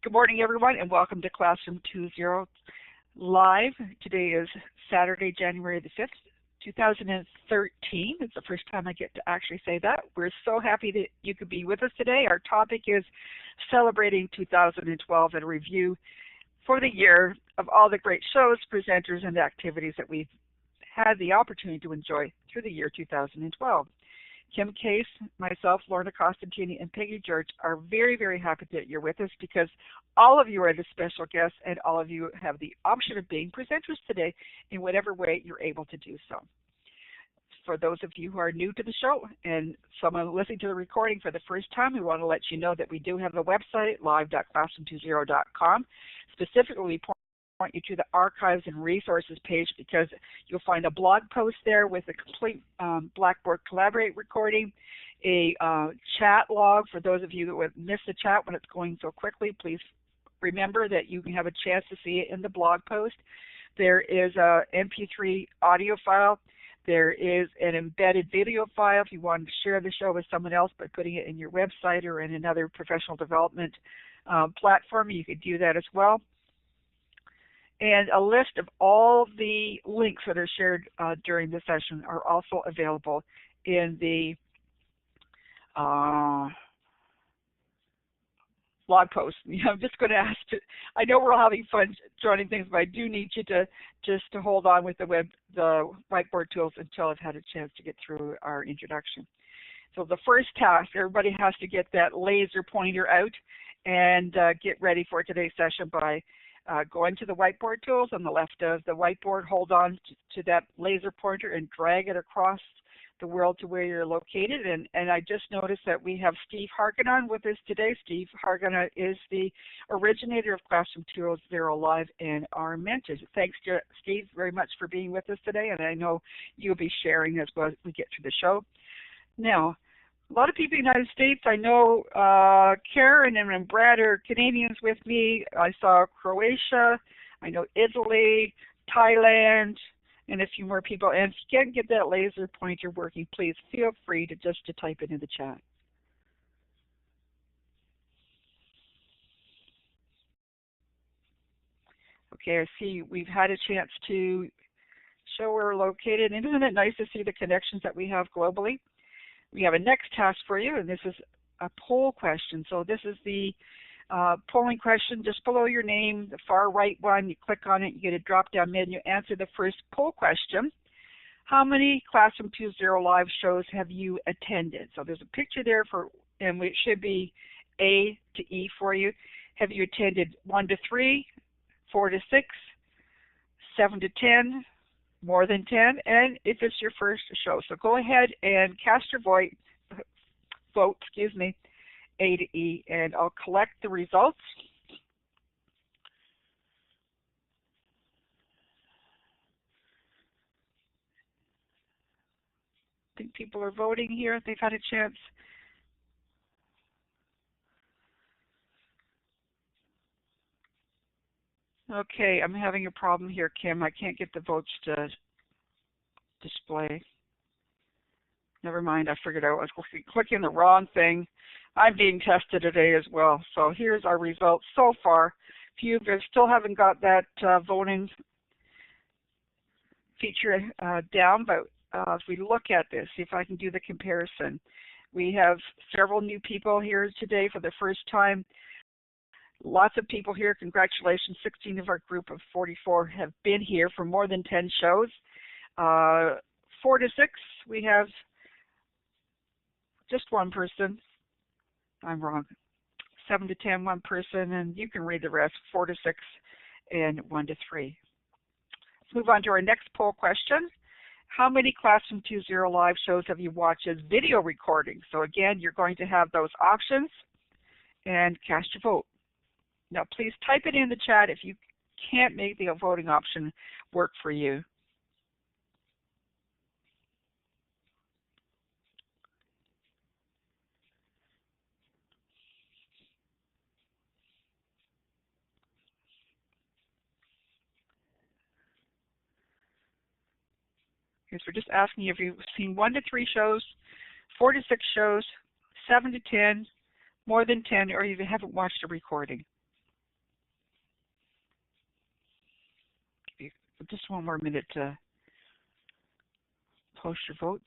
Good morning, everyone, and welcome to Classroom 2.0 Live. Today is Saturday, January the 5th, 2013. It's the first time I get to actually say that. We're so happy that you could be with us today. Our topic is celebrating 2012 and a review for the year of all the great shows, presenters, and activities that we've had the opportunity to enjoy through the year 2012. Kim Case, myself, Lorna Costantini, and Peggy George are very, very happy that you're with us because all of you are the special guests and all of you have the option of being presenters today in whatever way you're able to do so. For those of you who are new to the show and someone listening to the recording for the first time, we want to let you know that we do have a website, live.classroom20.com. Specifically, we point you to the archives and resources page because you'll find a blog post there with a complete Blackboard Collaborate recording, a chat log for those of you that would miss the chat when it's going so quickly. Please remember that you can have a chance to see it in the blog post. There is a MP3 audio file. There is an embedded video file if you want to share the show with someone else by putting it in your website or in another professional development platform. You could do that as well. And a list of all the links that are shared during the session are also available in the blog post. I'm just going to ask you, I know we're all having fun joining things, but I do need you to just to hold on with the whiteboard tools until I've had a chance to get through our introduction. So the first task, everybody has to get that laser pointer out and get ready for today's session by go into the whiteboard tools on the left of the whiteboard, hold on to that laser pointer and drag it across the world to where you're located. And I just noticed that we have Steve Harganon with us today. Steve Harganon is the originator of Classroom 2.0 Live and our mentor. Thanks to Steve very much for being with us today, and I know you'll be sharing as well as we get through the show. Now, a lot of people in the United States, I know Karen and Brad are Canadians with me. I saw Croatia, I know Italy, Thailand, and a few more people. And if you can't get that laser pointer working, please feel free to just type it in the chat. Okay, I see we've had a chance to show where we're located. And isn't it nice to see the connections that we have globally? We have a next task for you, and this is a poll question. So this is the polling question just below your name, the far right one. You click on it, you get a drop-down menu, answer the first poll question. How many Classroom 2.0 Live shows have you attended? So there's a picture there and it should be A to E for you. Have you attended 1 to 3, 4 to 6, 7 to 10? More than 10, and if it's your first show. So go ahead and cast your vote, A to E, and I'll collect the results. I think people are voting here. They've had a chance. Okay, I'm having a problem here, Kim. I can't get the votes to display. Never mind, I figured out I was clicking the wrong thing. I'm being tested today as well. So here's our results so far. If you still haven't got that voting feature down, but as we look at this, see if I can do the comparison. We have several new people here today for the first time. Lots of people here. Congratulations. 16 of our group of 44 have been here for more than 10 shows. 4 to 6, we have just one person. I'm wrong. 7 to 10, one person, and you can read the rest, 4 to 6 and 1 to 3. Let's move on to our next poll question. How many Classroom 2.0 Live shows have you watched as video recordings? So again, you're going to have those options and cast your vote. Now, please type it in the chat if you can't make the voting option work for you. Okay, so we're just asking you if you've seen 1 to 3 shows, 4 to 6 shows, 7 to 10, more than 10, or you haven't watched a recording. just one more minute to post your votes.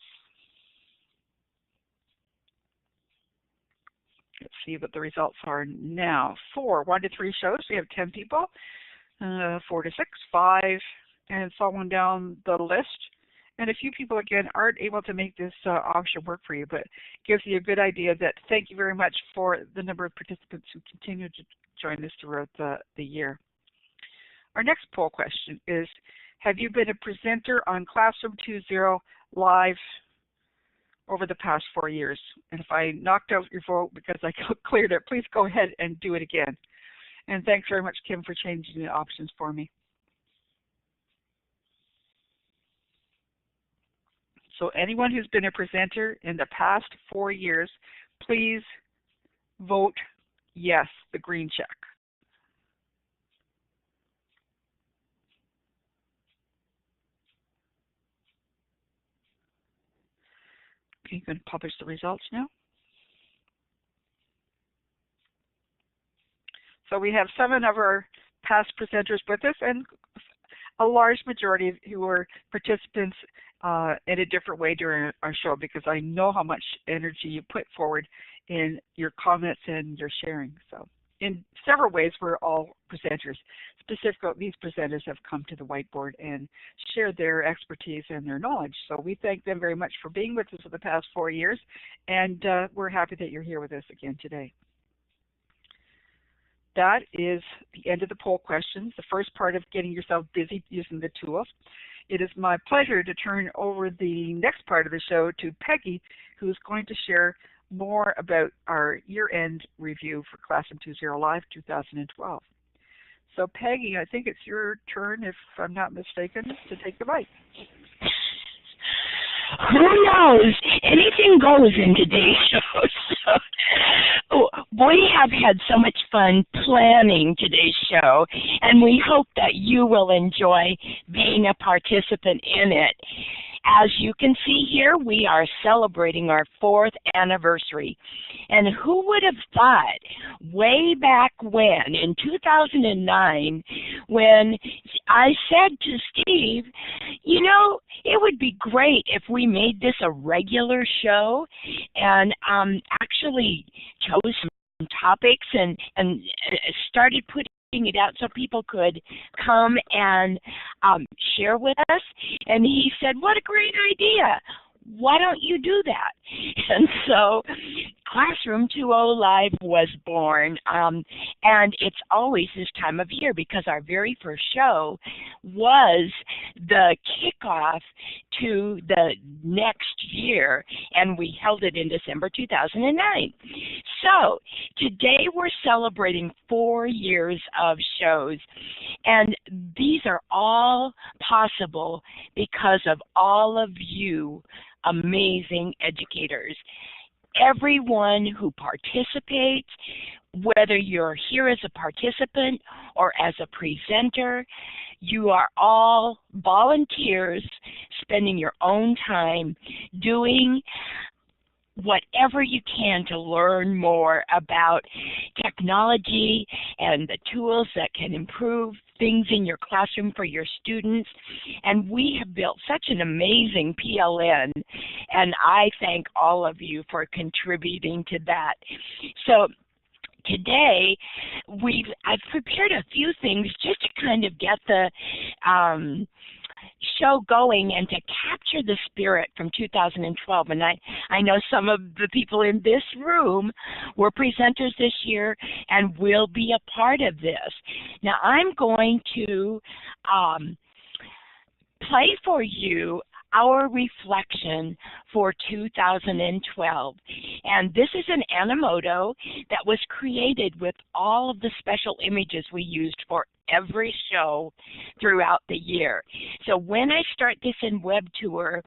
Let's see what the results are now. 4, 1 to 3 shows. We have 10 people. 4 to 6, 5, and so on down the list. And a few people, again, aren't able to make this option work for you, but gives you a good idea that thank you very much for the number of participants who continue to join us throughout the year. Our next poll question is, have you been a presenter on Classroom 2.0 Live over the past 4 years? And if I knocked out your vote because I cleared it, please go ahead and do it again. And thanks very much, Kim, for changing the options for me. So anyone who's been a presenter in the past 4 years, please vote yes, the green check. Okay, I'm going to publish the results now. So we have 7 of our past presenters with us and a large majority who were participants in a different way during our show, because I know how much energy you put forward in your comments and your sharing. So in several ways, we're all presenters. Specifically, these presenters have come to the whiteboard and shared their expertise and their knowledge. So we thank them very much for being with us for the past 4 years, and we're happy that you're here with us again today. That is the end of the poll questions, the first part of getting yourself busy using the tools. It is my pleasure to turn over the next part of the show to Peggy, who's going to share more about our year-end review for Classroom 2.0 Live 2012. So Peggy, I think it's your turn, if I'm not mistaken, to take the mic. Who knows? Anything goes in today's show. So, we have had so much fun planning today's show, and we hope that you will enjoy being a participant in it. As you can see here, we are celebrating our 4th anniversary. And who would have thought way back when, in 2009, when I said to Steve, you know, it would be great if we made this a regular show and actually chose some topics and started putting it out so people could come and share with us. And he said, what a great idea. Why don't you do that? And so Classroom 2.0 Live was born, and it's always this time of year because our very first show was the kickoff to the next year, and we held it in December 2009. So today we're celebrating 4 years of shows, and these are all possible because of all of you amazing educators. Everyone who participates, whether you're here as a participant or as a presenter, you are all volunteers spending your own time doing whatever you can to learn more about technology and the tools that can improve things in your classroom for your students. And we have built such an amazing PLN, and I thank all of you for contributing to that. So today, I've prepared a few things just to kind of get the show going and to capture the spirit from 2012. And I know some of the people in this room were presenters this year and will be a part of this. Now I'm going to play for you our reflection for 2012. And this is an Animoto that was created with all of the special images we used for every show throughout the year. So when I start this in WebTour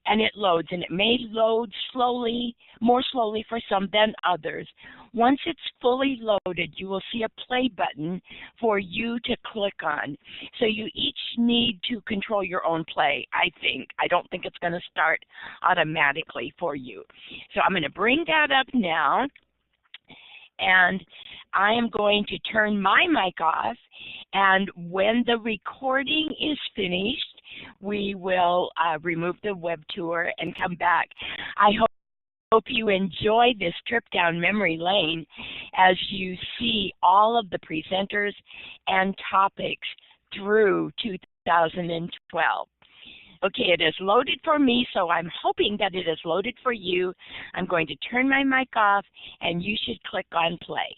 and it loads, and it may load slowly, more slowly for some than others, once it's fully loaded, you will see a play button for you to click on. So you each need to control your own play, I think. I don't think it's going to start automatically for you. So I'm going to bring that up now, and I am going to turn my mic off, And when the recording is finished, we will remove the web tour and come back. I hope you enjoy this trip down memory lane as you see all of the presenters and topics through 2012. Okay, it is loaded for me, so I'm hoping that it is loaded for you. I'm going to turn my mic off, and you should click on play.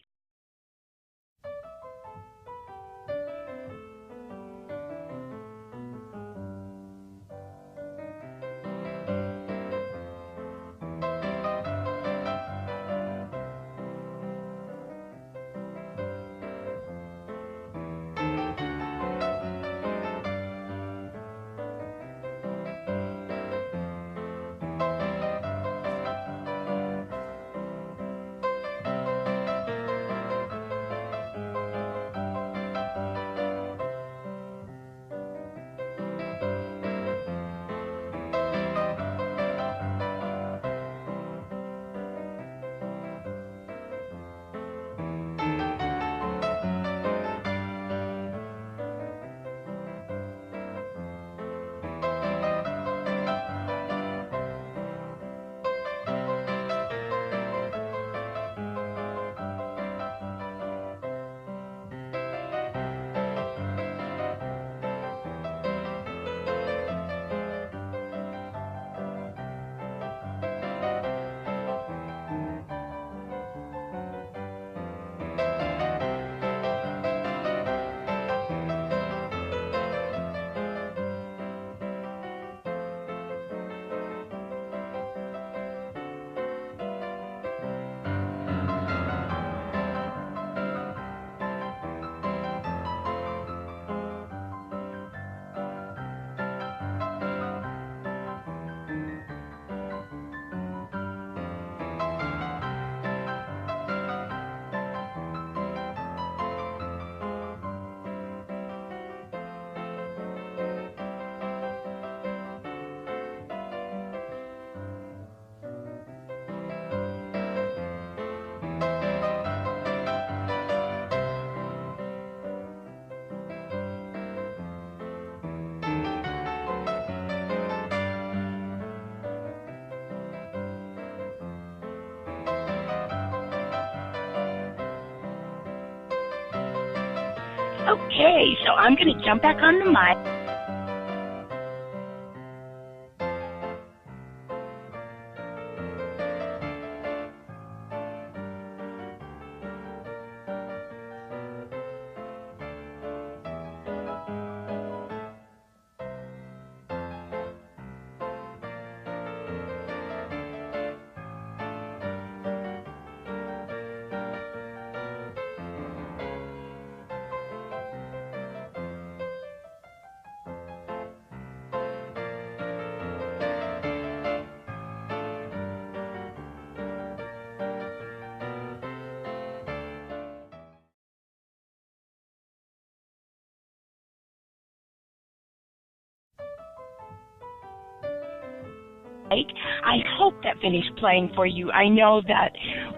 Okay, so I'm going to jump back on the mic. I hope that finished playing for you. I know that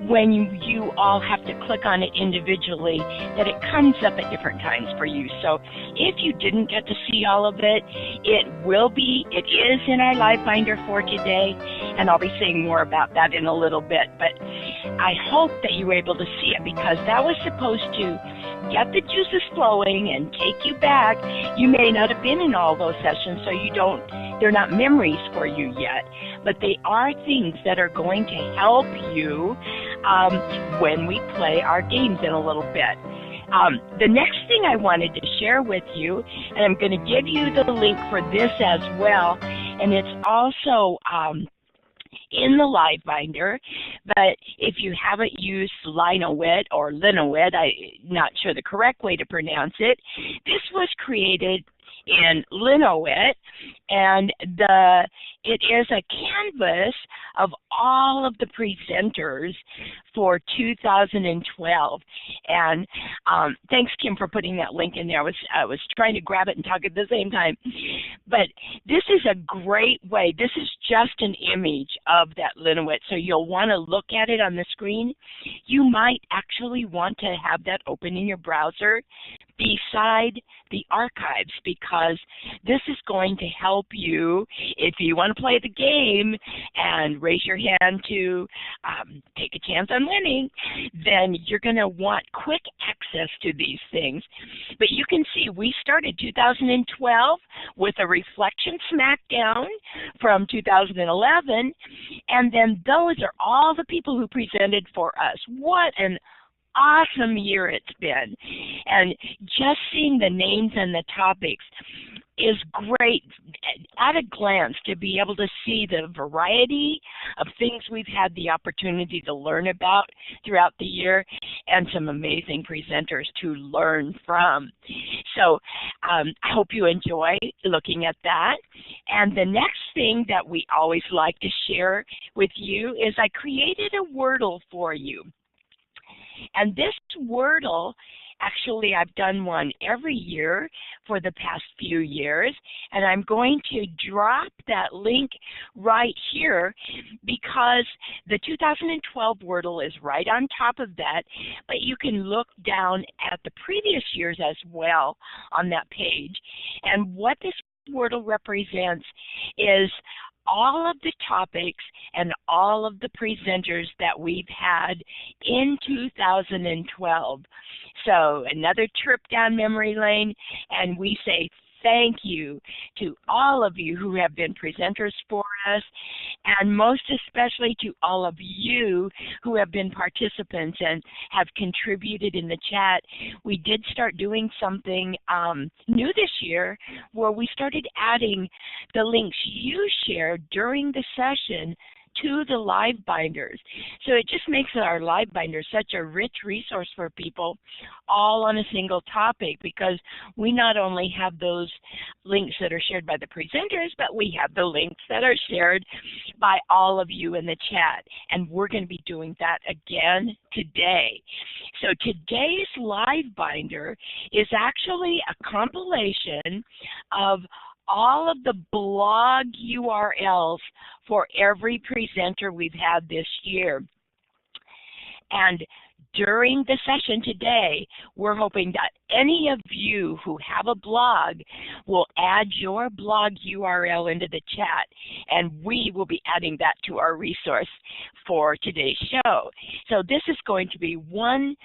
when you all have to click on it individually, that it comes up at different times for you. So if you didn't get to see all of it, it is in our Livebinder for today, and I'll be saying more about that in a little bit. But I hope that you were able to see it, because that was supposed to get the juices flowing and take you back. You may not have been in all those sessions, so they're not memories for you yet, but they are things that are going to help you when we play our games in a little bit. The next thing I wanted to share with you, and I'm going to give you the link for this as well, and it's also in the Livebinder, but if you haven't used Lino.it or Lino.it, I'm not sure the correct way to pronounce it, this was created in Lino.it, and it is a canvas of all of the presenters for 2012. And thanks, Kim, for putting that link in there. I was trying to grab it and talk at the same time. But this is a great way. This is just an image of that Lino.it, so you'll want to look at it on the screen. You might actually want to have that open in your browser, beside the archives, because this is going to help you if you want to play the game and raise your hand to take a chance on winning. Then you're going to want quick access to these things. But you can see we started 2012 with a reflection smackdown from 2011, and then those are all the people who presented for us. What an awesome year it's been. And just seeing the names and the topics is great at a glance, to be able to see the variety of things we've had the opportunity to learn about throughout the year, and some amazing presenters to learn from. So I hope you enjoy looking at that. And the next thing that we always like to share with you is I created a Wordle for you. And this Wordle, actually I've done one every year for the past few years, and I'm going to drop that link right here because the 2012 Wordle is right on top of that, but you can look down at the previous years as well on that page. And what this Wordle represents is all of the topics and all of the presenters that we've had in 2012. So another trip down memory lane, and we say thank you to all of you who have been presenters for us, and most especially to all of you who have been participants and have contributed in the chat. We did start doing something new this year, where we started adding the links you shared during the session to the Livebinders. So it just makes our Livebinder such a rich resource for people, all on a single topic, because we not only have those links that are shared by the presenters, but we have the links that are shared by all of you in the chat. And we're going to be doing that again today. So today's Livebinder is actually a compilation of all of the blog URLs for every presenter we've had this year. And during the session today, we're hoping that any of you who have a blog will add your blog URL into the chat, and we will be adding that to our resource for today's show. So this is going to be one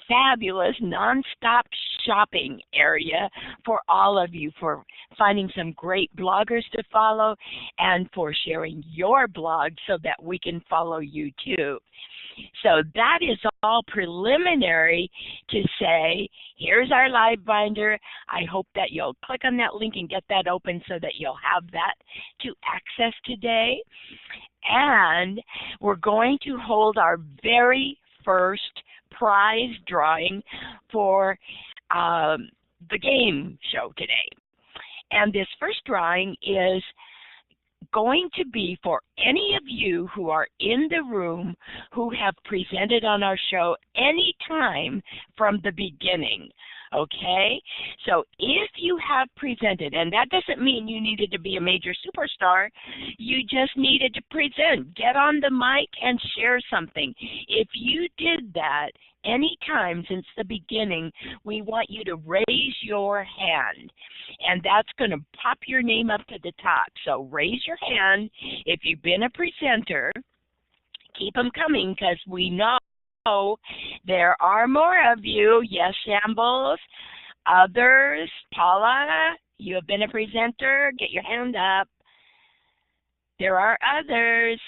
fabulous non-stop shopping area for all of you, for finding some great bloggers to follow and for sharing your blog so that we can follow you too. So that is all preliminary to say, here's our Livebinder. I hope that you'll click on that link and get that open so that you'll have that to access today. And we're going to hold our very first prize drawing for the game show today. And this first drawing is going to be for any of you who are in the room who have presented on our show any time from the beginning. Okay, so if you have presented, and that doesn't mean you needed to be a major superstar, you just needed to present, get on the mic and share something. If you did that any time since the beginning, we want you to raise your hand, and that's going to pop your name up to the top. So raise your hand if you've been a presenter. Keep them coming, because we know there are more of you. Yes, Shambles. Others. Paula, you have been a presenter. Get your hand up. There are others.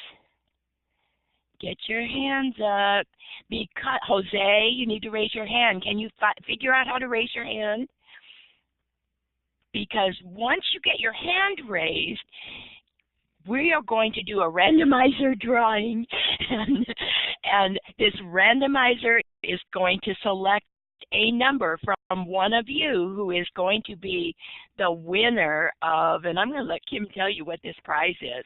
Get your hands up. Because Jose, you need to raise your hand. Can you figure out how to raise your hand? Because once you get your hand raised, we are going to do a randomizer drawing, and this randomizer is going to select a number from one of you who is going to be the winner of, and I'm going to let Kim tell you what this prize is.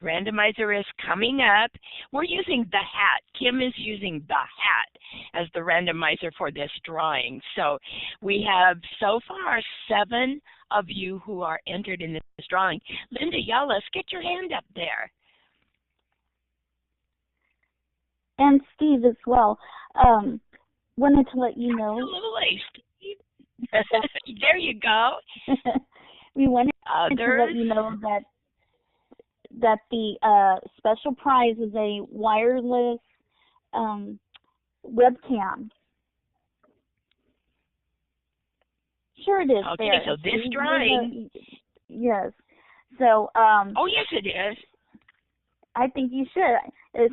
Randomizer is coming up. We're using the hat. Kim is using the hat as the randomizer for this drawing. So we have so far 7 of you who are entered in this drawing. Linda Yellis, get your hand up there. And Steve as well. wanted to let you know. Absolutely. There you go. We wanted to let you know that the special prize is a wireless webcam. Sure it is. Okay, there. so this drawing. Yes. So. Oh, yes, it is. I think you should.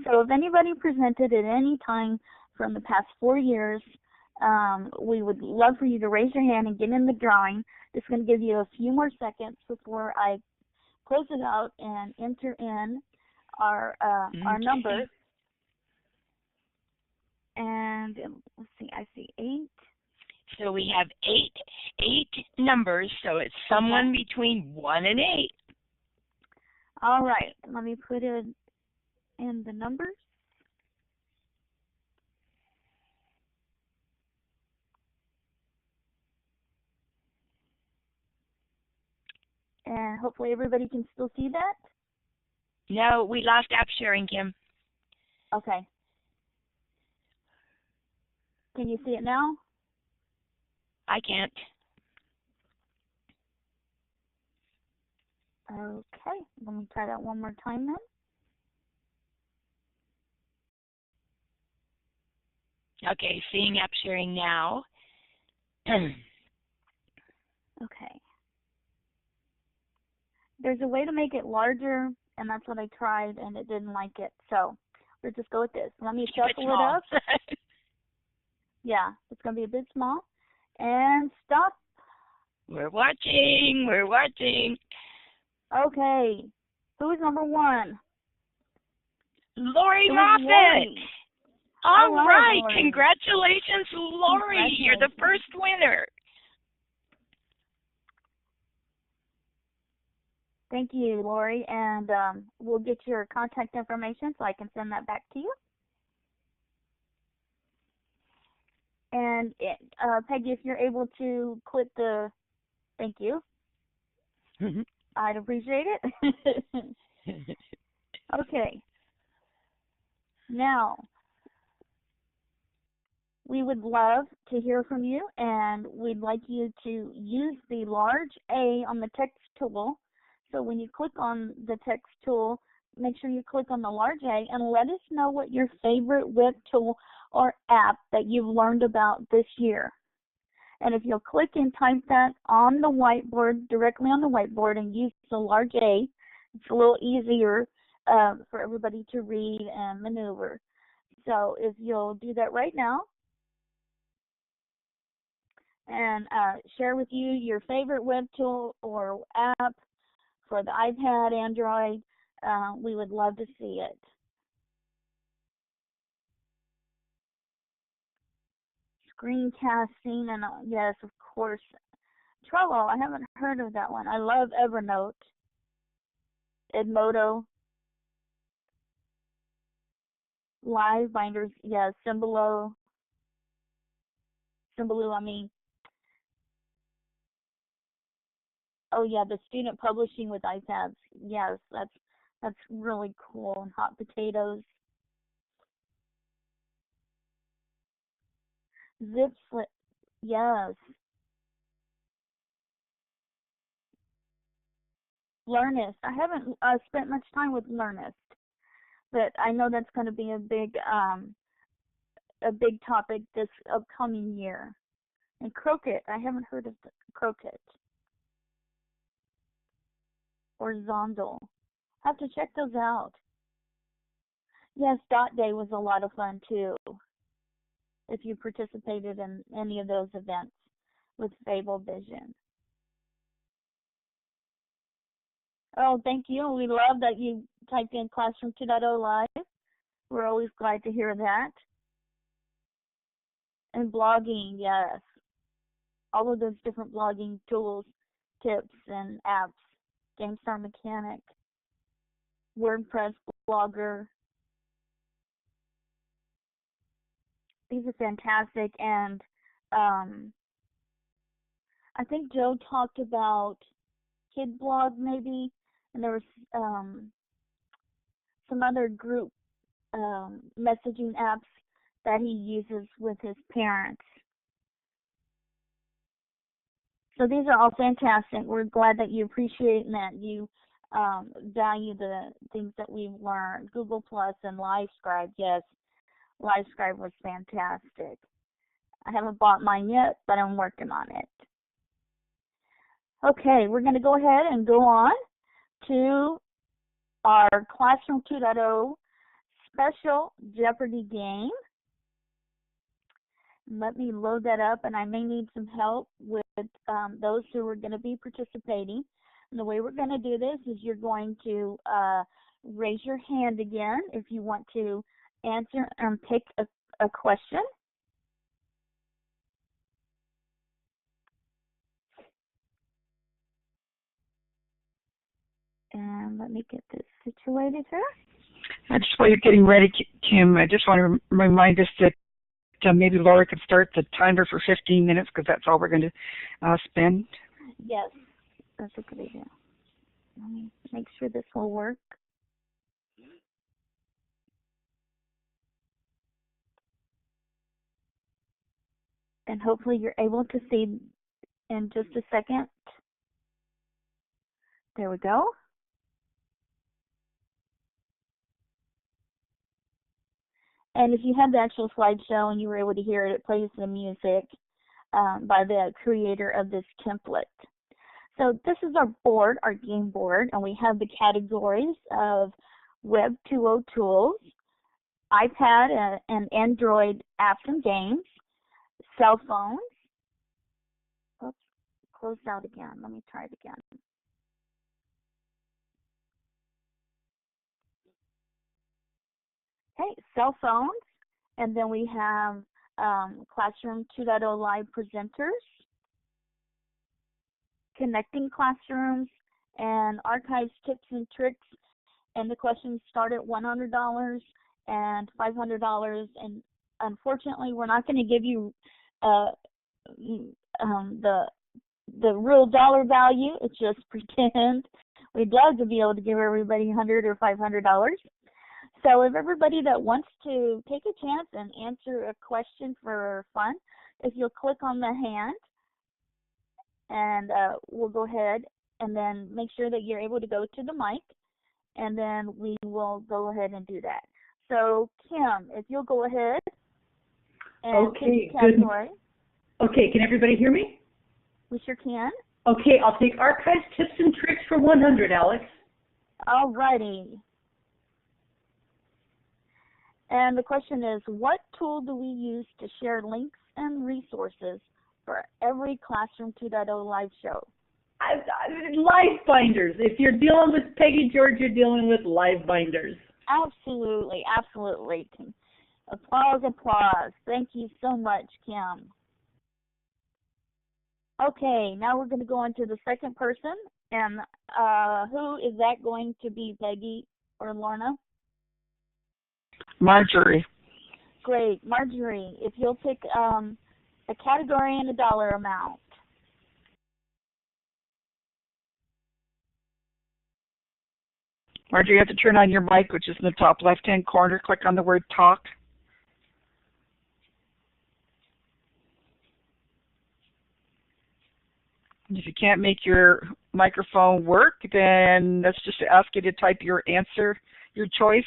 So if anybody presented at any time from the past 4 years, we would love for you to raise your hand and get in the drawing. Just going to give you a few more seconds before I close it out and enter in our number. And let's see, I see 8. So we have eight numbers, so it's someone between 1 and 8. All right, let me put it in the numbers. And hopefully everybody can still see that. No, we lost app sharing, Kim. Okay. Can you see it now? I can't. Okay, let me try that one more time then. Okay, seeing app sharing now. Okay. There's a way to make it larger, and that's what I tried, and it didn't like it. So we'll just go with this. Let me shuffle it up. Yeah, it's going to be a bit small. And stop. We're watching. We're watching. Okay. Who's number 1? Lori Moffett. All right. Lori. Congratulations, Lori. You're the first winner. Thank you, Lori. And we'll get your contact information so I can send that back to you. And Peggy, if you're able to click the thank you, I'd appreciate it. Okay. Now, we would love to hear from you, and we'd like you to use the large A on the text tool. So when you click on the text tool, make sure you click on the large A and let us know what your favorite web tool or app that you've learned about this year. And if you'll click and type that on the whiteboard, directly on the whiteboard, and use the large A, it's a little easier for everybody to read and maneuver. So if you'll do that right now, and share with you your favorite web tool or app for the iPad, Android, we would love to see it. Screencasting, and yes, of course, Trello. I haven't heard of that one. I love Evernote. Animoto. Livebinder, yes, Symbolo, I mean. Oh yeah, the student publishing with iPads. Yes, that's really cool. And Hot Potatoes. Zipflip, yes. Learnist. I haven't spent much time with Learnist, but I know that's going to be a big topic this upcoming year. And Croquet. I haven't heard of Croquet or Zondle. Have to check those out. Yes, Dot Day was a lot of fun too. If you participated in any of those events with Fable Vision. Oh, thank you. We love that you typed in Classroom 2.0 Live. We're always glad to hear that. And blogging, yes. All of those different blogging tools, tips, and apps. GameStar Mechanic, WordPress Blogger. These are fantastic, and I think Joe talked about Kid Blog maybe, and there was some other group messaging apps that he uses with his parents. So these are all fantastic. We're glad that you appreciate and that you value the things that we've learned. Google Plus and LiveScribe, yes, LiveScribe was fantastic. I haven't bought mine yet, but I'm working on it. Okay, we're going to go ahead and go on to our Classroom 2.0 special Jeopardy game. Let me load that up, and I may need some help with those who are going to be participating. And the way we're going to do this is you're going to raise your hand again if you want to answer and pick a question. And let me get this situated here. I just while you're getting ready, Kim, I just want to remind us that maybe Laura could start the timer for 15 minutes because that's all we're going to spend. Yes, that's a good idea. Let me make sure this will work. And hopefully you're able to see in just a second. There we go. And if you had the actual slideshow and you were able to hear it, it plays the music by the creator of this template. So this is our board, our game board, and we have the categories of Web 2.0 tools, iPad and Android apps and games, cell phones. Oops, closed out again. Let me try it again. Okay, cell phones, and then we have Classroom 2.0 live presenters, connecting classrooms, and archives, tips, and tricks. And the questions start at $100 and $500. And unfortunately, we're not going to give you the real dollar value. It's just pretend. We'd love to be able to give everybody $100 or $500. So if everybody that wants to take a chance and answer a question for fun, if you'll click on the hand, and we'll go ahead and then make sure that you're able to go to the mic, and then we will go ahead and do that. So Kim, if you'll go ahead and pick the category. Okay, can everybody hear me? We sure can. Okay, I'll take archives, tips, and tricks for 100, Alex. All righty. And the question is, what tool do we use to share links and resources for every Classroom 2.0 live show? Livebinders. If you're dealing with Peggy George, you're dealing with Livebinders. Absolutely, absolutely. Applause, applause. Thank you so much, Kim. Okay, now we're going to go on to the second person. And who is that going to be, Peggy or Lorna? Marjorie. Great. Marjorie, if you'll pick a category and a dollar amount. Marjorie, you have to turn on your mic, which is in the top left-hand corner. Click on the word talk. And if you can't make your microphone work, then let's just ask you to type your answer, your choice,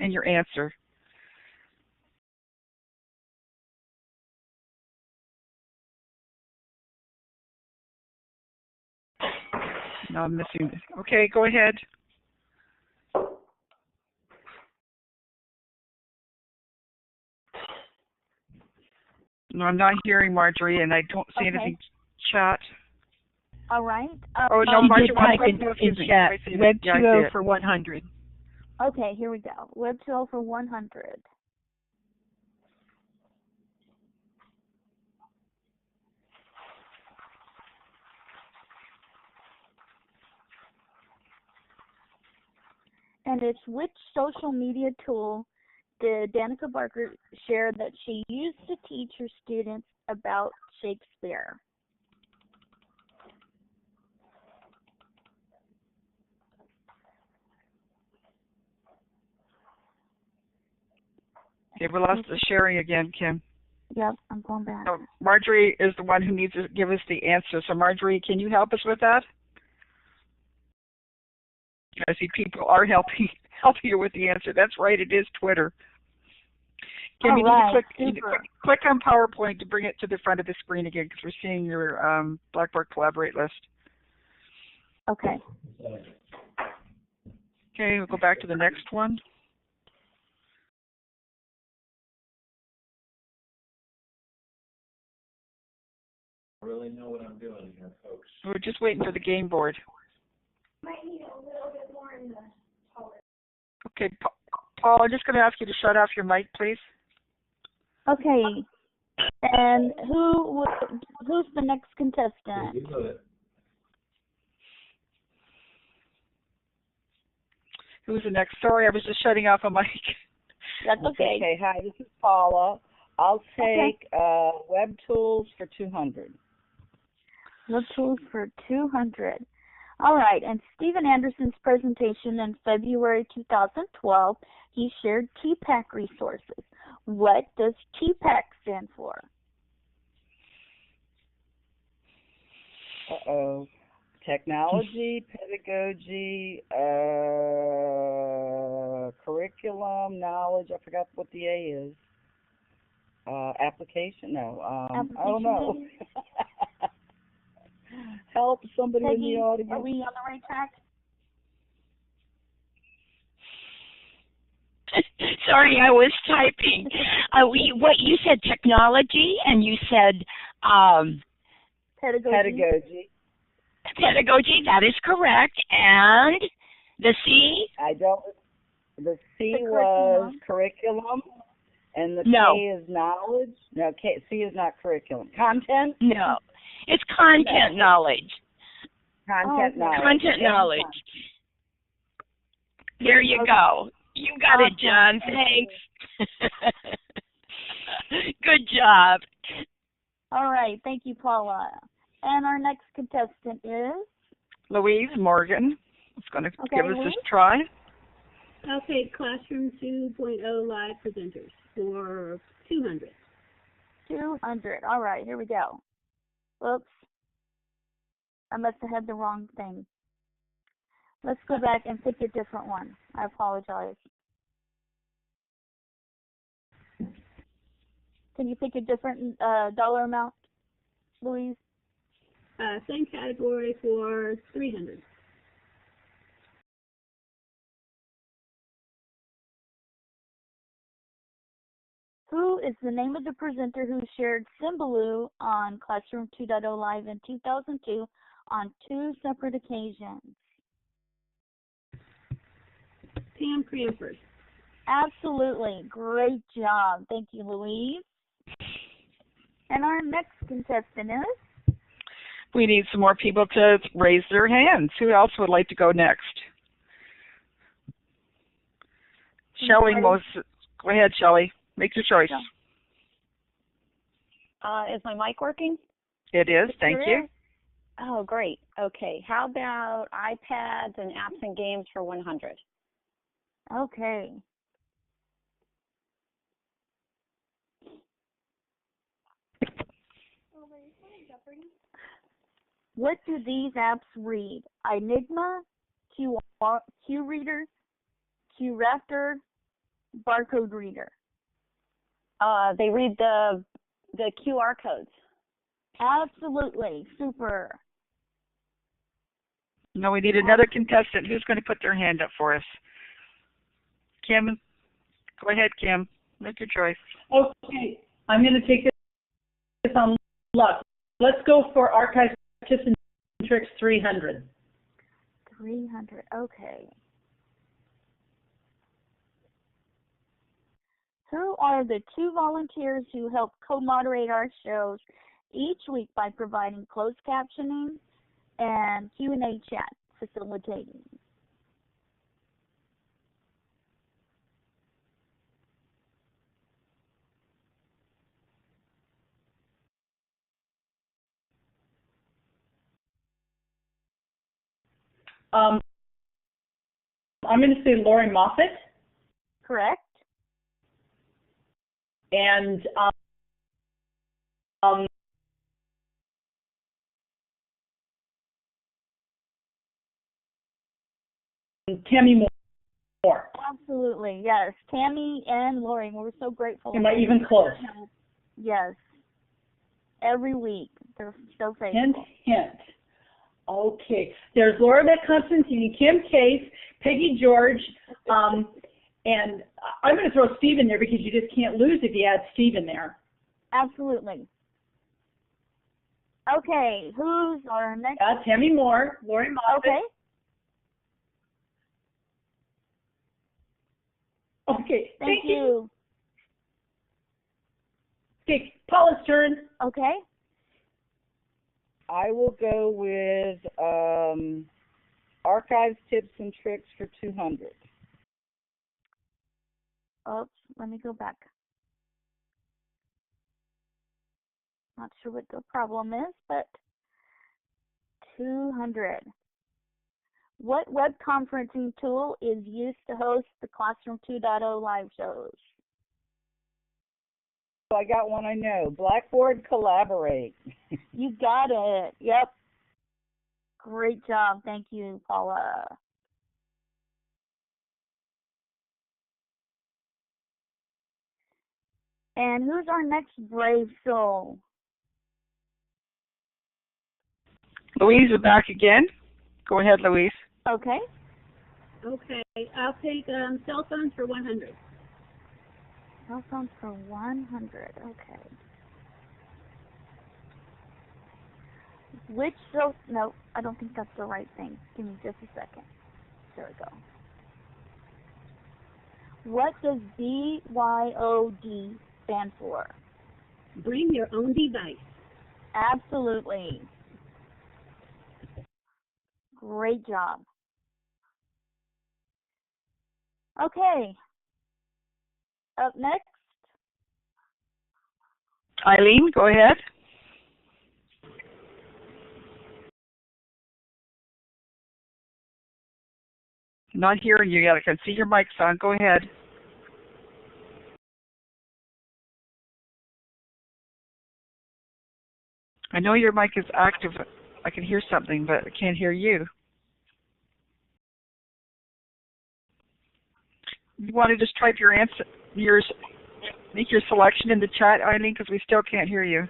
and your answer. No, I'm missing this. Okay, go ahead. No, I'm not hearing Marjorie, and I don't see anything chat. All right. Oh, no, Marjorie wants in chat. Web 2.0 for 100. Okay, here we go. Web 2.0 for 100. And it's which social media tool did Danica Barker share that she used to teach her students about Shakespeare? Okay, we lost the sharing again, Kim. Yep, I'm going back. So Marjorie is the one who needs to give us the answer. So Marjorie, can you help us with that? I see people are helping you with the answer. That's right, it is Twitter. Kim, you need to click on PowerPoint to bring it to the front of the screen again because we're seeing your Blackboard Collaborate list. Okay. Okay, we'll go back to the next one. I really know what I'm doing here, folks. We're just waiting for the game board. Might need a little bit more in the color. Okay, Paul, I'm just going to ask you to shut off your mic, please. Okay. And who's the next contestant? You know that. Who's the next? Sorry, I was just shutting off a mic. That's okay. Okay, hi, this is Paula. I'll take Web Tools for 200. Web Tools for 200. All right, and Stephen Anderson's presentation in February 2012, he shared TPAC resources. What does TPAC stand for? Uh-oh. Technology, pedagogy, curriculum, knowledge, I forgot what the A is. Application? No. I don't know. Help somebody in the audience. Are we on the right track? Sorry, I was typing. What you said, technology, and you said Pedagogy. Pedagogy, that is correct. And the C? The C was curriculum, and the K is knowledge. No, C is not curriculum. Content? No, it's content knowledge. Content knowledge. Content knowledge. There you go. You got it, John. Thanks. Good job. All right. Thank you, Paula. And our next contestant is? Louise Morgan is going to give us Louise? this try. Okay, Classroom 2.0 live presenters for 200. 200. All right, here we go. Oops. I must have had the wrong thing. Let's go back and pick a different one. I apologize. Can you pick a different dollar amount, Louise? Same category for 300. Who is the name of the presenter who shared Symbaloo on Classroom 2.0 Live in 2002 on 2 separate occasions? Pam Cranford. Absolutely. Great job. Thank you, Louise. And our next contestant is? We need some more people to raise their hands. Who else would like to go next? Shelley, go ahead, Shelley. Make your choice. Is my mic working? It is. Thank you. Oh, great. Okay. How about iPads and apps and games for 100? Okay. What do these apps read? Enigma, Q Reader, Q Raptor, Barcode Reader. They read the QR codes. Absolutely. Super. No, we need another contestant. Who's going to put their hand up for us? Kim, go ahead, Kim. Make your choice. Okay, I'm going to take this on luck. Let's go for Archive Tips and Tricks 300. 300, okay. Who are the 2 volunteers who help co-moderate our shows each week by providing closed captioning and Q&A chat facilitating? I'm going to say Lori Moffat. Correct. and Tammy Moore. Absolutely, yes. Tammy and Lori, we're so grateful. Am I even close? Yes. Every week. They're so faithful. Hint, hint. Okay. There's Laura Constantini, Kim Case, Peggy George, and I'm going to throw Steve in there because you just can't lose if you add Steve in there. Absolutely. Okay, who's our next? Tammy Moore, Lori Moffett. Okay. Okay, Thank you. Okay, Paula's turn. Okay. I will go with archives, tips, and tricks for 200. Oops, let me go back. Not sure what the problem is, but 200. What web conferencing tool is used to host the Classroom 2.0 live shows? I got one I know. Blackboard Collaborate. You got it. Yep. Great job. Thank you, Paula. And who's our next brave soul? Louise is back again. Go ahead, Louise. Okay. Okay, I'll take cell phones for 100. Cell phones for 100. Okay. No, I don't think that's the right thing. Give me just a second. There we go. What does BYOD stand for? Bring your own device. Absolutely. Great job. Okay. Up next. Eileen, go ahead. Not hearing you yet. I can see your mic's on. Go ahead. I know your mic is active. I can hear something, but I can't hear you. You want to just type your answer, make your selection in the chat, Eileen, because we still can't hear you.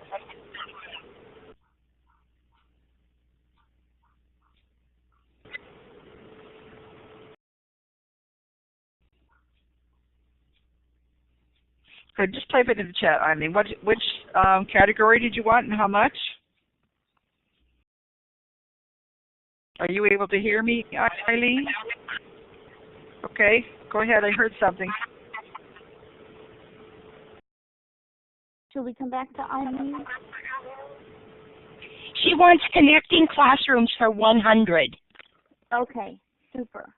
Okay, just type it in the chat, Eileen. Which category did you want and how much? Are you able to hear me, Eileen? Okay, go ahead. I heard something. Should we come back to Eileen? She wants connecting classrooms for 100. Okay, super.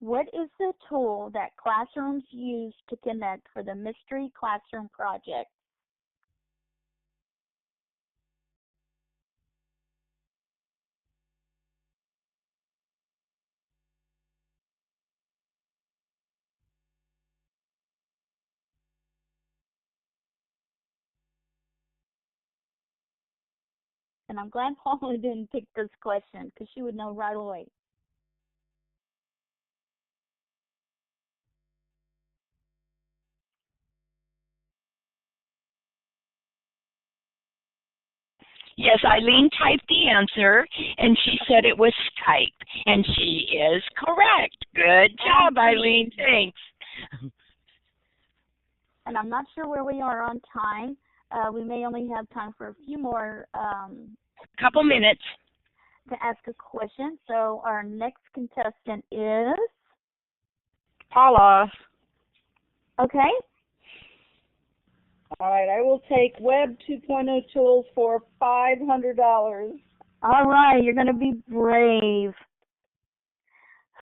What is the tool that classrooms use to connect for the Mystery Classroom project? And I'm glad Paula didn't pick this question because she would know right away. Yes, Eileen typed the answer, and she said it was Skype, and she is correct. Good job, Eileen. Thanks. And I'm not sure where we are on time. We may only have time for a few more Couple minutes. to ask a question. So our next contestant is? Paula. Okay. All right, I will take Web 2.0 tools for $500. All right, you're going to be brave.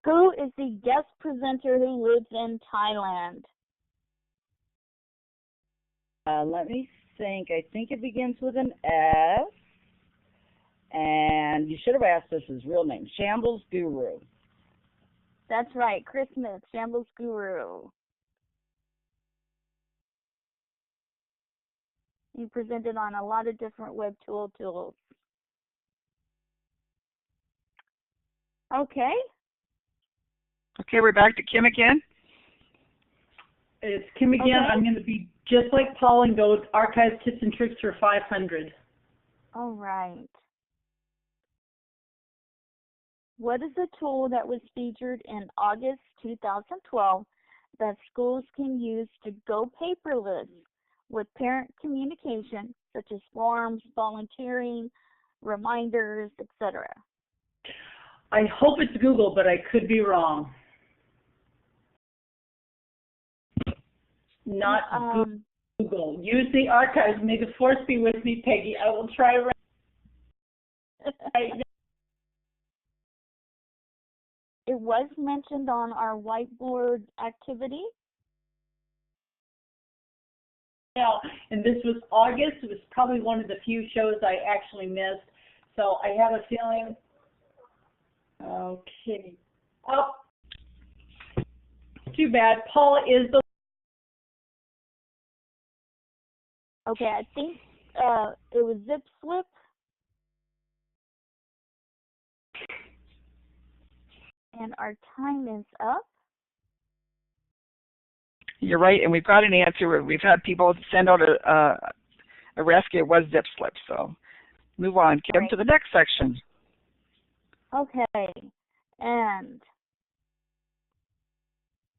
Who is the guest presenter who lives in Thailand? Let me think. I think it begins with an S. And you should have asked us his real name, Shambles Guru. That's right, Chris Smith, Shambles Guru. He presented on a lot of different web tools. Okay. Okay, we're back to Kim again. It's Kim again. Okay. I'm going to be just like Paul and go archive tips and tricks for 500. All right. What is a tool that was featured in August 2012 that schools can use to go paperless with parent communication, such as forms, volunteering, reminders, etc.? I hope it's Google, but I could be wrong. Not Google. Use the archives. May the force be with me, Peggy. I will try right now. It was mentioned on our whiteboard activity. Yeah, and this was August. It was probably one of the few shows I actually missed. So I have a feeling. Okay. Oh, too bad. Paula is the. Okay, I think it was Zip Slip. And our time is up. You're right, and we've got an answer. We've had people send out a rescue. It was Zip Slip, so move on, Kim, to the next section. Okay, and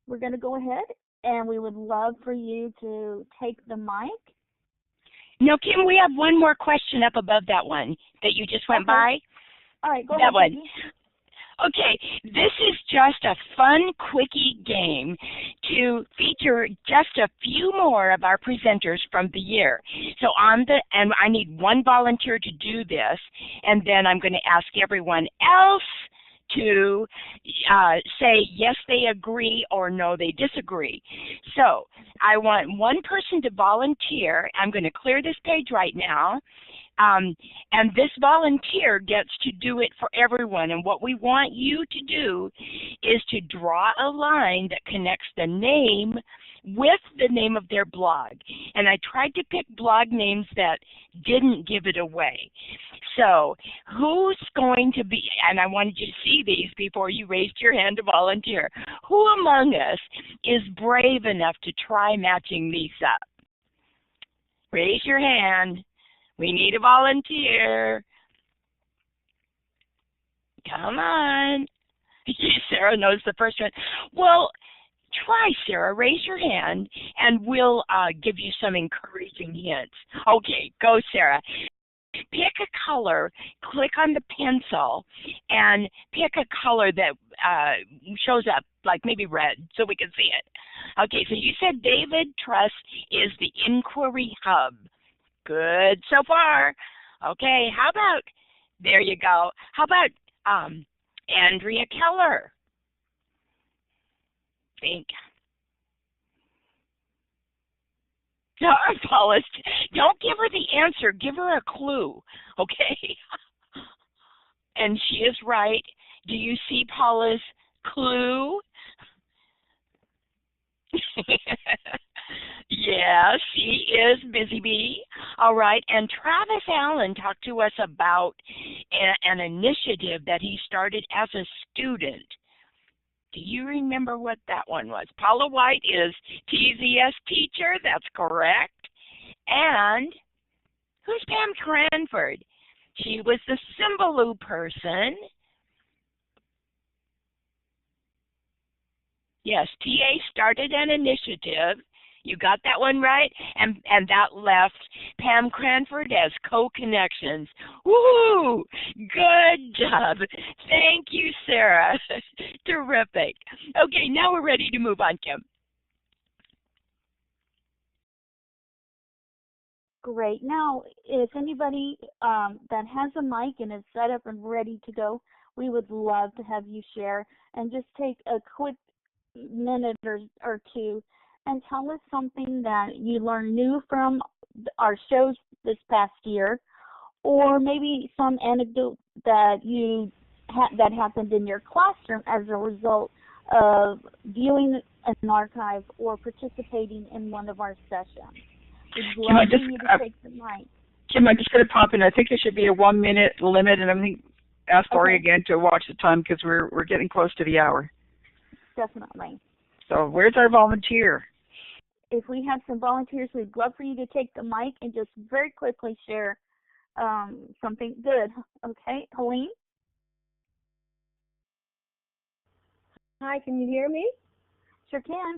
we're going to go ahead, and we would love for you to take the mic. No, Kim, we have one more question up above that one that you just went by. All right, go that ahead. One. Okay, this is just a fun, quickie game to feature just a few more of our presenters from the year. So and I need one volunteer to do this, and then I'm going to ask everyone else to say yes, they agree, or no, they disagree. So I want one person to volunteer. I'm going to clear this page right now. And this volunteer gets to do it for everyone. And what we want you to do is to draw a line that connects the name with the name of their blog. And I tried to pick blog names that didn't give it away. So who's going to be, and I wanted you to see these before you raised your hand to volunteer, who among us is brave enough to try matching these up? Raise your hand. We need a volunteer. Come on. Sarah knows the first one. Well, try, Sarah. Raise your hand, and we'll give you some encouraging hints. Okay, go, Sarah. Pick a color, click on the pencil, and pick a color that shows up, like maybe red, so we can see it. Okay, so you said David Truss is the inquiry hub. Good so far. Okay, how about, there you go. How about Andrea Keller? Think. No, Paula's, don't give her the answer. Give her a clue, okay? And she is right. Do you see Paula's clue? Yes, she is Busy Bee. All right, and Travis Allen talked to us about an initiative that he started as a student. Do you remember what that one was? Paula White is TZS teacher. That's correct. And who's Pam Cranford? She was the Symbaloo person. Yes, TA started an initiative. You got that one right? And that left Pam Cranford as co-connections. Woo! Good job. Thank you, Sarah. Terrific. Okay, now we're ready to move on, Kim. Great. Now, if anybody that has a mic and is set up and ready to go, we would love to have you share and just take a quick minute or two and tell us something that you learned new from our shows this past year, or maybe some anecdote that that happened in your classroom as a result of viewing an archive or participating in one of our sessions. We'd love for you to take the mic. Kim, I'm just going to pop in. I think there should be a 1-minute limit, and I'm going to ask Lori again to watch the time because we're getting close to the hour. Definitely. So where's our volunteer? If we have some volunteers, we'd love for you to take the mic and just very quickly share something good. Okay, Helene? Hi, can you hear me? Sure can.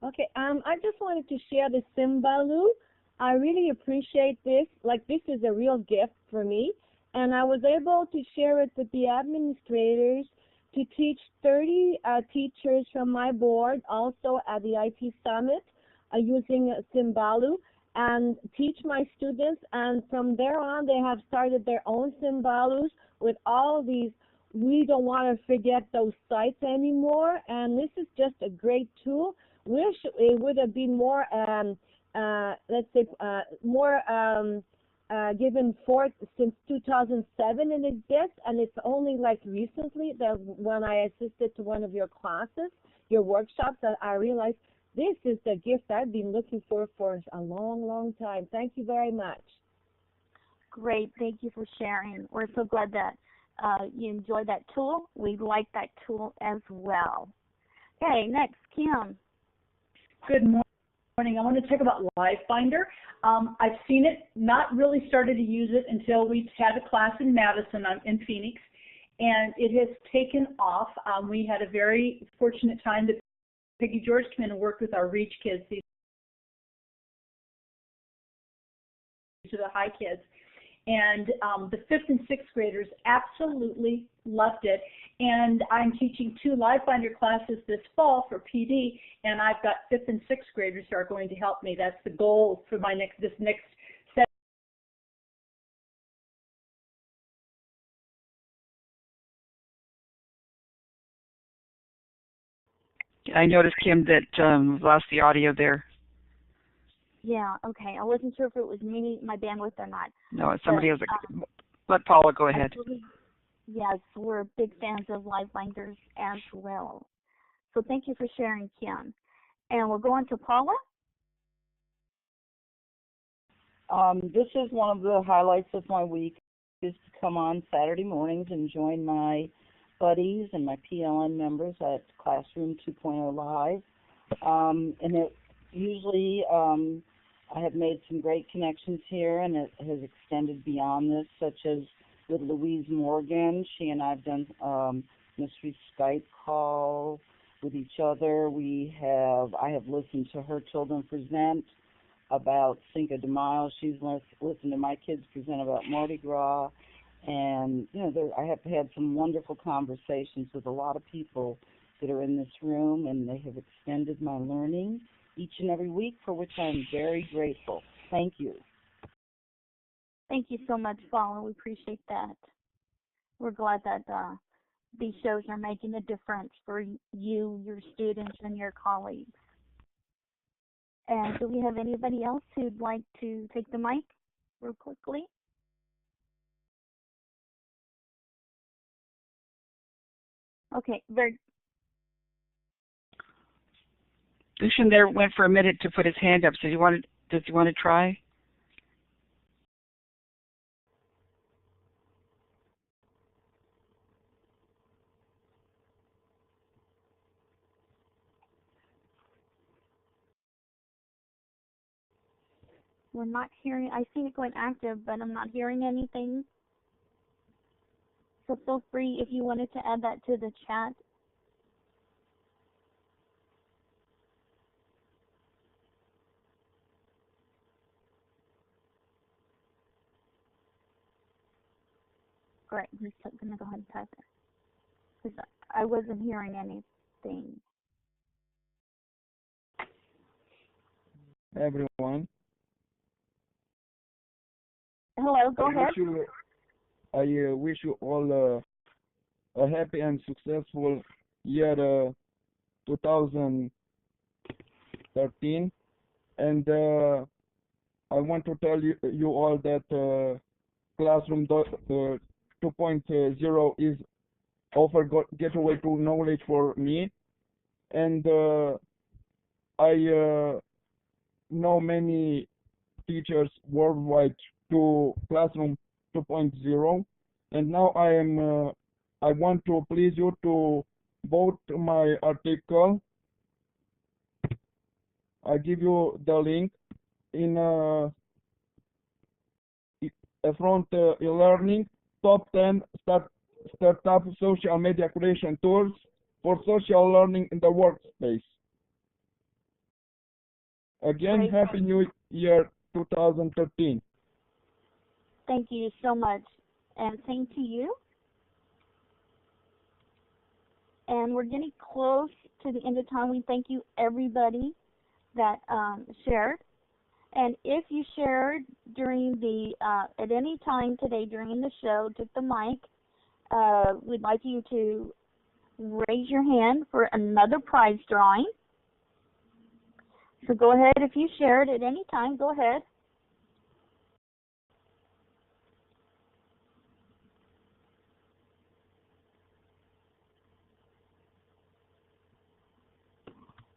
Okay, I just wanted to share the Simbaloo. I really appreciate this. Like, this is a real gift for me. And I was able to share it with the administrators to teach 30 teachers from my board, also at the IP Summit, using Simbaloo, and teach my students. And from there on, they have started their own Simbaloos with all these. We don't want to forget those sites anymore. And this is just a great tool. Wish it would have been more, let's say, more given forth since 2007 and exists, and it's only like recently that when I assisted to one of your classes, your workshops, that I realized this is the gift I've been looking for a long, long time. Thank you very much. Great. Thank you for sharing. We're so glad that you enjoy that tool. We like that tool as well. Okay, next, Kim. Good morning. I want to talk about Livebinder. I've seen it, not really started to use it until we had a class in Madison. I'm in Phoenix, and it has taken off. We had a very fortunate time that Peggy George came in and worked with our REACH kids. These are the high kids. And the 5th and 6th graders absolutely loved it. And I'm teaching 2 Livebinder classes this fall for PD, and I've got 5th and 6th graders who are going to help me. That's the goal for my this next set. I noticed, Kim, that we lost the audio there. Yeah, okay. I wasn't sure if it was me, my bandwidth, or not. No, it's somebody else. Let Paula go ahead. Yes, we're big fans of Livebinders as well. So thank you for sharing, Kim. And we'll go on to Paula. This is one of the highlights of my week, is to come on Saturday mornings and join my buddies and my PLN members at Classroom 2.0 Live. And it usually I have made some great connections here, and it has extended beyond this, such as with Louise Morgan. She and I have done mystery Skype calls with each other. I have listened to her children present about Cinco de Mayo. She's listened to my kids present about Mardi Gras. And, I have had some wonderful conversations with a lot of people that are in this room, and they have extended my learning each and every week, for which I'm very grateful. Thank you. Thank you so much, Paula. We appreciate that. We're glad that these shows are making a difference for you, your students, and your colleagues. And do we have anybody else who'd like to take the mic real quickly? Okay, very. Lucian there went for a minute to put his hand up. So does he want to try? We're not hearing. I see it going active, but I'm not hearing anything. So feel free if you wanted to add that to the chat. Great, I'm just going to go ahead and type it. Because I wasn't hearing anything. Everyone. Hello, go ahead. I wish you all a happy and successful year 2013. And I want to tell you all that Classroom 2.0 is offer gateway to knowledge for me, and I know many teachers worldwide to Classroom 2.0, and now I want to please you to vote my article. I give you the link in front e-learning top 10 startup social media creation tools for social learning in the workspace. Again, Great. Happy New Year 2013. Thank you so much. And same to you. And we're getting close to the end of time. We thank you, everybody that shared. And if you shared during the at any time today during the show, took the mic, we'd like you to raise your hand for another prize drawing. So go ahead, if you shared at any time, go ahead.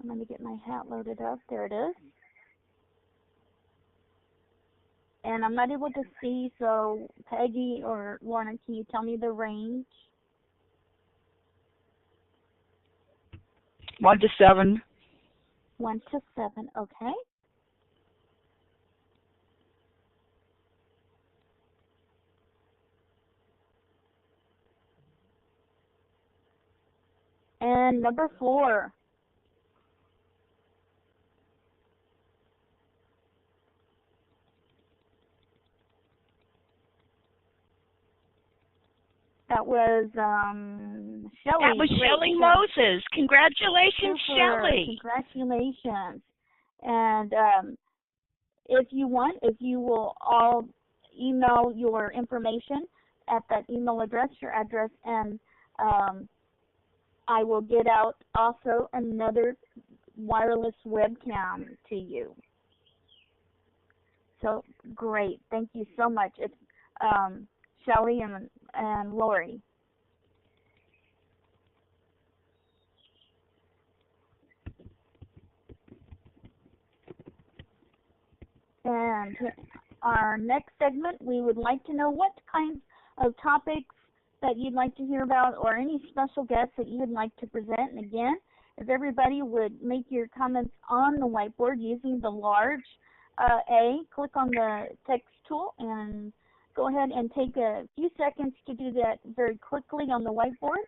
I'm going to get my hat loaded up. There it is. And I'm not able to see, so Peggy or Lorna, can you tell me the range? 1 to 7. 1 to 7, okay. And number 4. That was Shelley. That was Shelley Moses. Congratulations, Super. Shelley. Congratulations. And if you will all email your information at that email address, your address, and I will get out also another wireless webcam to you. So great. Thank you so much. It's Shelley and Lori. And our next segment, we would like to know what kinds of topics that you'd like to hear about or any special guests that you would like to present. And again, if everybody would make your comments on the whiteboard using the large A, click on the text tool and go ahead and take a few seconds to do that very quickly on the whiteboard.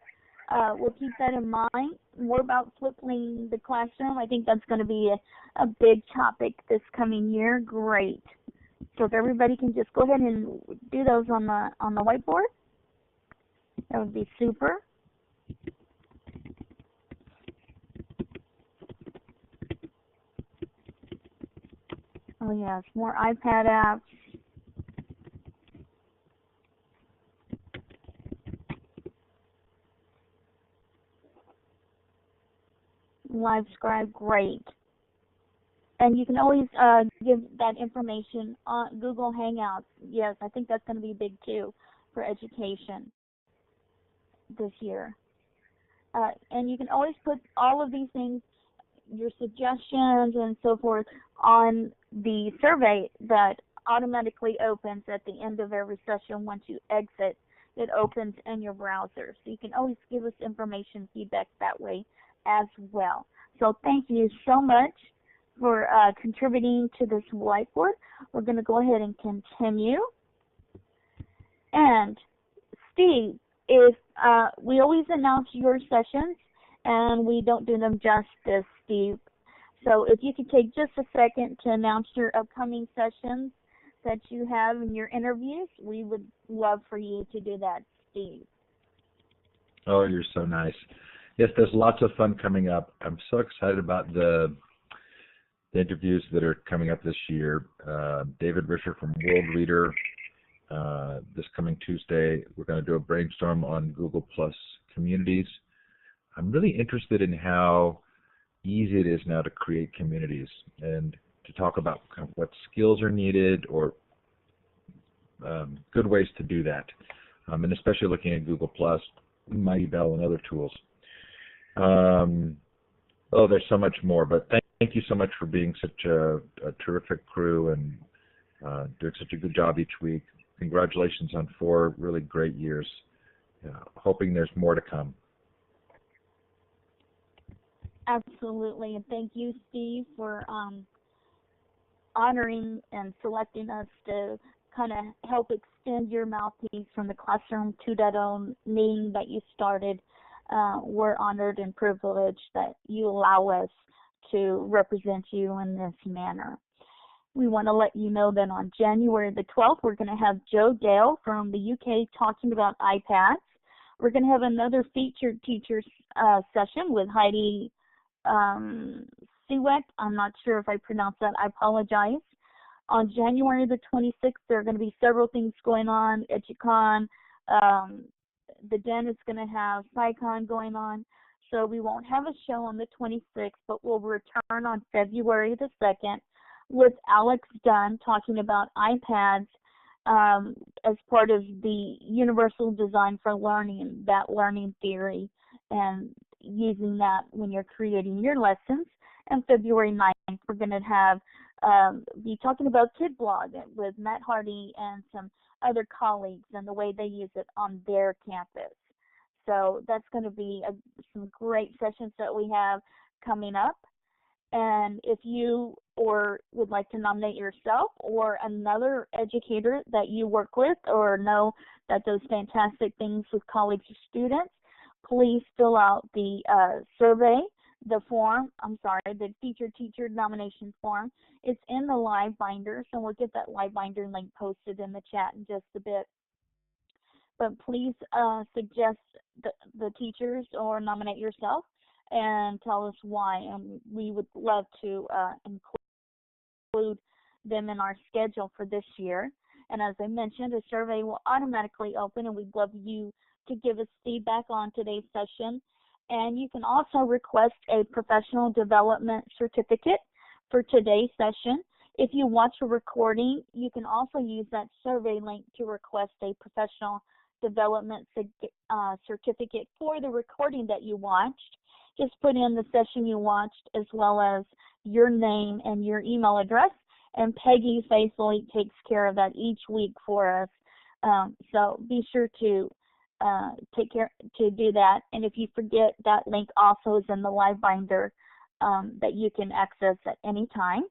We'll keep that in mind. More about flipping the classroom. I think that's going to be a big topic this coming year. Great. So if everybody can just go ahead and do those on the whiteboard, that would be super. Oh yes, more iPad apps. LiveScribe, great. And you can always give that information on Google Hangouts. Yes, I think that's going to be big too for education this year. And you can always put all of these things, your suggestions and so forth, on the survey that automatically opens at the end of every session. Once you exit, it opens in your browser. So you can always give us information, feedback that way as well. So thank you so much for contributing to this whiteboard. We're going to go ahead and continue. And Steve, if we always announce your sessions, and we don't do them justice, Steve. So if you could take just a second to announce your upcoming sessions that you have in your interviews, we would love for you to do that, Steve. Oh, you're so nice. Yes, there's lots of fun coming up. I'm so excited about the interviews that are coming up this year. David Risher from World Reader. This coming Tuesday, we're going to do a brainstorm on Google Plus communities. I'm really interested in how easy it is now to create communities and to talk about kind of what skills are needed or good ways to do that, and especially looking at Google Plus, Mighty Bell, and other tools. There's so much more, but thank you so much for being such a terrific crew and doing such a good job each week. Congratulations on 4 really great years. Hoping there's more to come. Absolutely, and thank you, Steve, for honoring and selecting us to kind of help extend your mouthpiece from the Classroom 2.0 meeting that you started. We're honored and privileged that you allow us to represent you in this manner. We want to let you know that on January the 12th, we're going to have Joe Dale from the UK talking about iPads. We're going to have another featured teachers session with Heidi Seeweck. I'm not sure if I pronounced that. I apologize. On January the 26th, there are going to be several things going on. EduCon, the Den is going to have PsyCon going on. So we won't have a show on the 26th, but we'll return on February the 2nd with Alex Dunn talking about iPads as part of the universal design for learning, that learning theory, and using that when you're creating your lessons. And February 9th, we're going to have be talking about Kid Blog with Matt Hardy and some other colleagues and the way they use it on their campus. So that's going to be some great sessions that we have coming up. And if you would like to nominate yourself or another educator that you work with or know that does fantastic things with colleagues or students, please fill out the survey, the featured teacher nomination form. It's in the Livebinder, so we'll get that Livebinder link posted in the chat in just a bit. But please suggest the teachers or nominate yourself and tell us why, and we would love to include them in our schedule for this year. And as I mentioned, a survey will automatically open, and we'd love you to give us feedback on today's session. And you can also request a professional development certificate for today's session. If you watch a recording, you can also use that survey link to request a professional development certificate for the recording that you watched. Just put in the session you watched as well as your name and your email address, and Peggy faithfully takes care of that each week for us. So be sure to take care to do that. And if you forget, that link also is in the Livebinder that you can access at any time.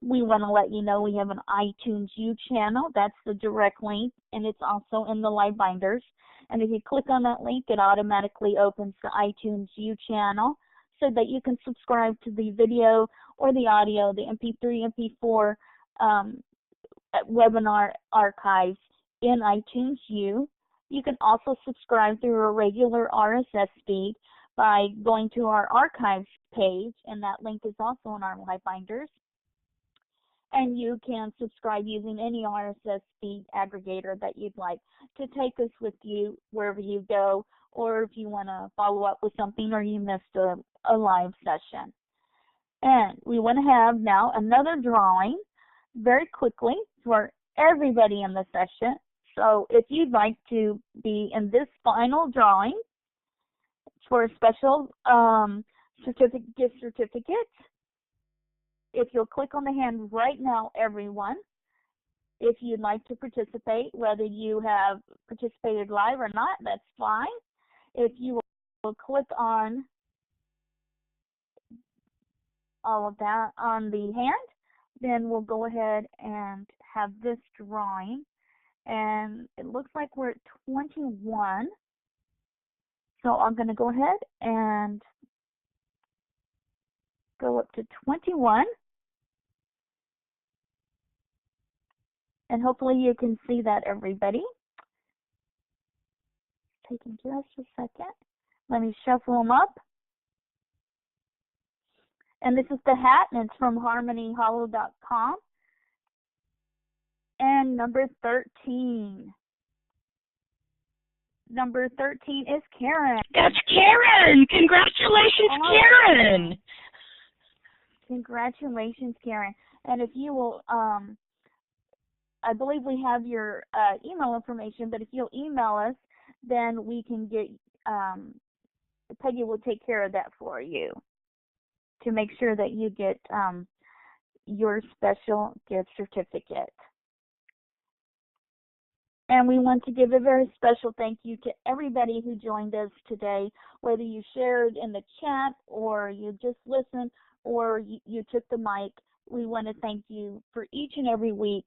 We want to let you know we have an iTunes U channel. That's the direct link, and it's also in the Livebinders. And if you click on that link, it automatically opens the iTunes U channel so that you can subscribe to the video or the audio, the MP3, MP4 webinar archives in iTunes U. You can also subscribe through a regular RSS feed by going to our archives page, and that link is also in our Livebinders. And you can subscribe using any RSS feed aggregator that you'd like to take us with you wherever you go, or if you want to follow up with something or you missed a live session. And we want to have now another drawing very quickly for everybody in the session. So if you'd like to be in this final drawing for a special gift certificate, if you'll click on the hand right now, everyone, if you'd like to participate, whether you have participated live or not, that's fine. If you will click on all of that on the hand, then we'll go ahead and have this drawing. And it looks like we're at 21. So I'm going to go ahead and go up to 21. And hopefully you can see that, everybody. Taking just a second. Let me shuffle them up. And this is the hat, and it's from harmonyhollow.com. And number 13. Number 13 is Karen. That's Karen! Congratulations, Karen! Congratulations, Karen. And if you will I believe we have your email information, but if you'll email us, then we can get, Peggy will take care of that for you to make sure that you get your special gift certificate. And we want to give a very special thank you to everybody who joined us today, whether you shared in the chat or you just listened or you took the mic. We want to thank you for each and every week.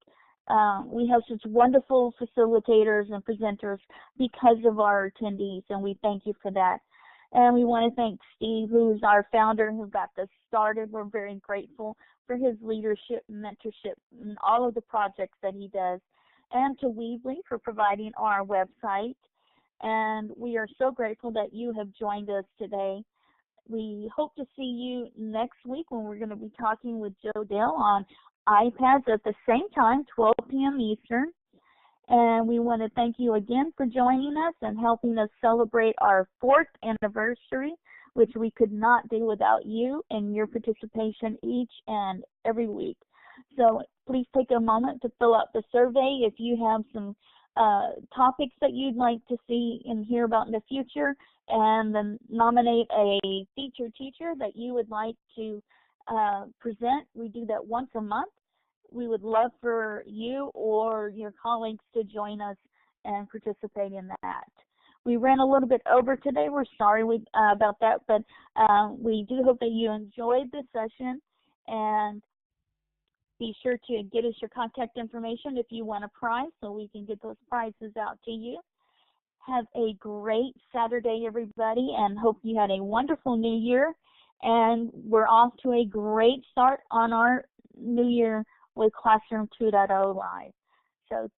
We have such wonderful facilitators and presenters because of our attendees, and we thank you for that. And we want to thank Steve, who's our founder, who got this started. We're very grateful for his leadership and mentorship and all of the projects that he does. And to Weebly for providing our website. And we are so grateful that you have joined us today. We hope to see you next week when we're going to be talking with Joe Dale on iPads at the same time, 12 p.m. Eastern. And we want to thank you again for joining us and helping us celebrate our 4th anniversary, which we could not do without you and your participation each and every week. So please take a moment to fill out the survey if you have some topics that you'd like to see and hear about in the future, and then nominate a featured teacher that you would like to present. We do that once a month. We would love for you or your colleagues to join us and participate in that. We ran a little bit over today. We're sorry about that, but we do hope that you enjoyed this session, and be sure to get us your contact information if you want a prize so we can get those prizes out to you. Have a great Saturday, everybody, and hope you had a wonderful New Year. And we're off to a great start on our New Year with Classroom 2.0 Live. So